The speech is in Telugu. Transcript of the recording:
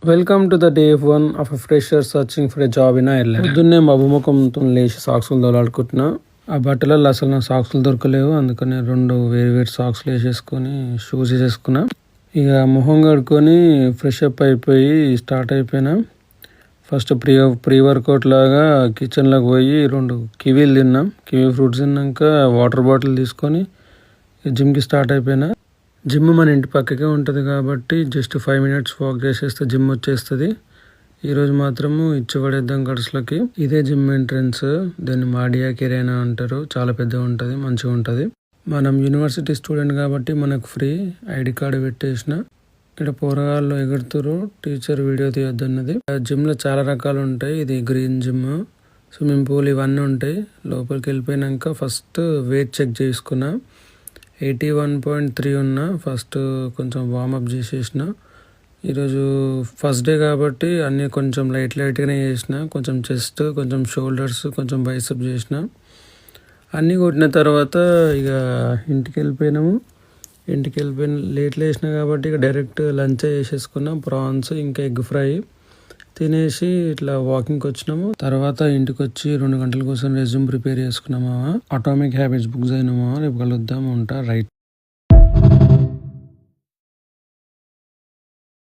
Welcome to the day 1 of a fresher searching for a job in Ireland. పొద్దున్నే మబ్బుముఖంతో లేచి సాక్సులు తోలాడుకుంటున్నా. ఆ బట్టలలో అసలు నా సాక్సులు దొరకలేవు. అందుకని 2 వేరు సాక్సులు వేసేసుకొని షూస్ వేసేసుకున్నా. ఇక మొహం కడుక్కొని ఫ్రెష్ అప్ అయిపోయి స్టార్ట్ అయిపోయినా. ఫస్ట్ ప్రీ వర్కౌట్ లాగా కిచెన్లోకి పోయి 2 కివీలు తిన్నాం. కివీ ఫ్రూట్స్ తిన్నాక వాటర్ బాటిల్ తీసుకొని జిమ్కి స్టార్ట్ అయిపోయినా. జిమ్ మన ఇంటి పక్కకే ఉంటుంది కాబట్టి జస్ట్ 5 minutes వాక్ చేసేస్తే జిమ్ వచ్చేస్తుంది. ఈరోజు మాత్రము ఇచ్చిపడేద్దాం గడుసులకి. ఇదే జిమ్ ఎంట్రన్స్. దీన్ని మాడియా కెరీనా అంటారు. చాలా పెద్దగా ఉంటుంది, మంచిగా ఉంటుంది. మనం యూనివర్సిటీ స్టూడెంట్ కాబట్టి మనకు ఫ్రీ. ఐడి కార్డు పెట్టేసిన. ఇక్కడ పోరగాళ్ళు ఎగురుతురు. Teacher video తీయొద్దన్నది. జిమ్లో చాలా రకాలు ఉంటాయి. ఇది గ్రీన్ జిమ్, స్విమ్మింగ్ పూల్ ఇవన్నీ ఉంటాయి. లోపలికి వెళ్ళిపోయినాక ఫస్ట్ వెయిట్ చెక్ చేసుకున్నా. 81.3 ఉన్నా. ఫస్ట్ కొంచెం వార్మప్ చేసేసిన. ఈరోజు ఫస్ట్ డే కాబట్టి అన్నీ కొంచెం లైట్గానే చేసిన. కొంచెం చెస్ట్, కొంచెం షోల్డర్స్, కొంచెం బైసెప్ చేసిన. అన్నీ కొట్టిన తర్వాత ఇక ఇంటికి వెళ్ళిపోయినాము. లేట్ వేసిన కాబట్టి ఇక డైరెక్ట్ లంచ్ చేసేసుకున్నాం. ప్రాన్స్ ఇంకా ఎగ్ ఫ్రై తినేసి ఇట్లా వాకింగ్కి వచ్చినాము. తర్వాత ఇంటికి వచ్చి 2 గంటల కోసం రెజ్యూమ్ ప్రిపేర్ చేసుకున్నామా. అటామిక్ హ్యాబిట్స్ బుక్ అయినామా. రేపు కలుద్దాం. ఉంటా. రైట్.